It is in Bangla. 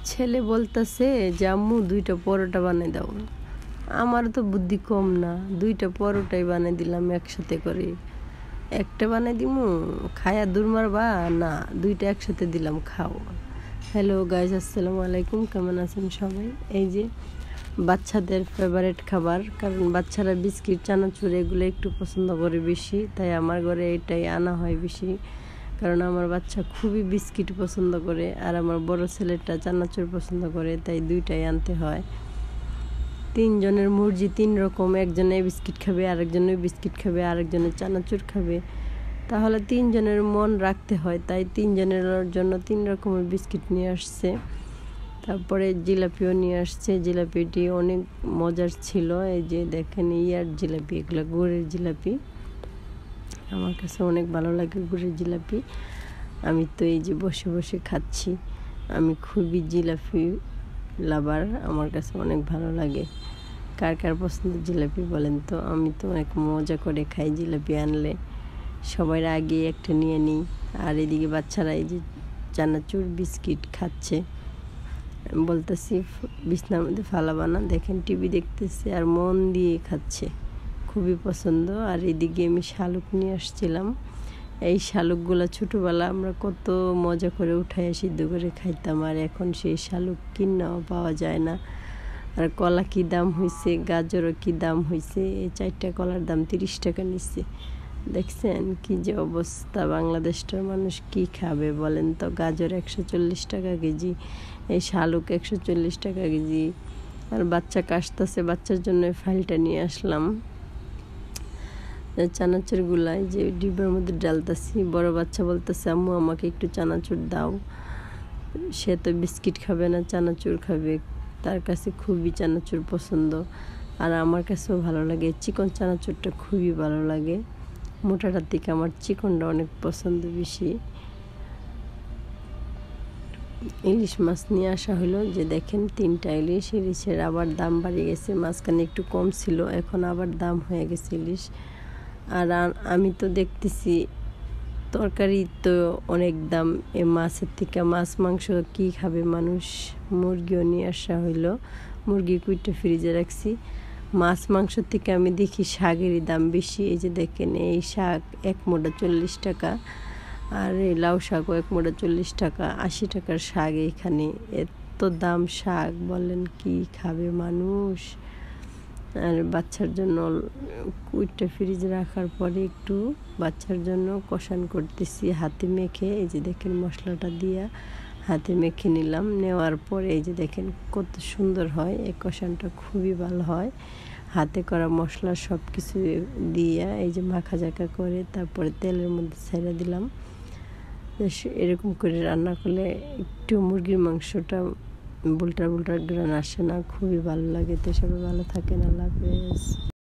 ছেলে বলতেছে যে আম্মু 2টা পরোটা বানিয়ে দাও। আমার তো বুদ্ধি কম না, 2টা পরোটাই বানিয়ে দিলাম একসাথে করে। একটা বানিয়ে দিমু খায়া দূর মারবা না, 2টা একসাথে দিলাম খাও। হ্যালো গাইজ, আসসালামু আলাইকুম, কেমন আছেন সবাই? এই যে বাচ্চাদের ফেভারিট খাবার, কারণ বাচ্চারা বিস্কিট চানাচুর এগুলো একটু পছন্দ করে বেশি, তাই আমার ঘরে এটাই আনা হয় বেশি। কারণ আমার বাচ্চা খুবই বিস্কিট পছন্দ করে, আর আমার বড় ছেলেটা চানাচুর পছন্দ করে, তাই 2টাই আনতে হয়। 3 জনের মর্জি 3 রকম, একজনে বিস্কিট খাবে, আরেকজনে বিস্কিট খাবে, আরেকজনে চানাচুর খাবে, তাহলে 3 জনের মন রাখতে হয়, তাই 3 জনের জন্য 3 রকমের বিস্কিট নিয়ে আসছে। তারপরে জিলাপিও নিয়ে আসছে, জিলাপিটি অনেক মজার ছিল। এই যে দেখেন ইয়ার জিলাপি, এগুলো গুড়ের জিলাপি, আমার কাছে অনেক ভালো লাগে গুড়ের জিলাপি। আমি তো এই যে বসে বসে খাচ্ছি, আমি খুবই জিলাপি লাভার, আমার কাছে অনেক ভালো লাগে। কার কার পছন্দের জিলাপি বলেন তো? আমি তো অনেক মজা করে খাই জিলাপি আনলে, সবার আগে একটা নিয়ে নিই। আর এদিকে বাচ্চারা এই যে চানাচুর বিস্কিট খাচ্ছে, বলতেছি বিছনার মধ্যে ফালাবা না, দেখেন টিভি দেখতেছে আর মন দিয়ে খাচ্ছে, খুবই পছন্দ। আর এদিকে আমি শালুক নিয়ে আসছিলাম, এই শালুকগুলো ছোটোবেলা আমরা কত মজা করে উঠাইয়া সিদ্ধ করে খাইতাম, আর এখন সেই শালুক কিনাও পাওয়া যায় না। আর কলা কী দাম হয়েছে, গাজরও কী দাম হয়েছে, এই 4টা কলার দাম 30 টাকা নিচ্ছে। দেখছেন কি যে অবস্থা, বাংলাদেশটার মানুষ কি খাবে বলেন তো? গাজর 140 টাকা কেজি, এই শালুক 140 টাকা কেজি। আর বাচ্চা কাশতেছে, বাচ্চার জন্য ফাইলটা নিয়ে আসলাম। চানাচুর গুলাই যে ডিব্বার মধ্যে ডালতাছি, বড় বাচ্চা বলতেছে আম্মু আমাকে একটু চানাচুর দাও। সে তো বিস্কিট খাবে না, চানাচুর খাবে, তার কাছে খুবই চানাচুর পছন্দ। আর আমার কাছেও ভালো লাগে, চিকন চানাচুরটা খুবই ভালো লাগে। মোটাটার থেকে আমার চিকনটা অনেক পছন্দ বেশি। ইলিশ মাছ নিয়ে আসা হলো, যে দেখেন 3টা ইলিশ। ইলিশের আবার দাম বাড়িয়ে গেছে, মাঝখানে একটু কম ছিল, এখন আবার দাম হয়ে গেছে ইলিশ। আর আমি তো দেখতেছি তরকারি তো অনেক দাম, এ মাছের থেকে মাছ মাংস কি খাবে মানুষ। মুরগিও নিয়ে আসা হইলো, মুরগি কুইটে ফ্রিজে রাখছি। মাছ মাংস থেকে আমি দেখি শাকেরই দাম বেশি। এই যে দেখেন এই শাক 1 মোটা 40 টাকা, আর এই লাউ শাকও 1 মোটা 40 টাকা, 80 টাকার শাক। এখানে এত দাম শাক, বলেন কি খাবে মানুষ। আর বাচ্চার জন্য কুইটটা ফ্রিজে রাখার পরে একটু বাচ্চার জন্য কষান করতেছি হাতে মেখে। এই যে দেখেন মশলাটা দিয়া হাতে মেখে নিলাম, নেওয়ার পরে এই যে দেখেন কত সুন্দর হয়, এই কষানটা খুবই ভালো হয়। হাতে করা মশলা সব কিছু দিয়া এই যে মাখা জাকা করে তারপরে তেলের মধ্যে ছেড়ে দিলাম। এরকম করে রান্না করলে একটু মুরগির মাংসটা বুলটার বুলটার গ্রান আসে না, খুবই ভালো লাগে। তো সবাই ভালো থাকেন, আল্লাহ হাফেজ।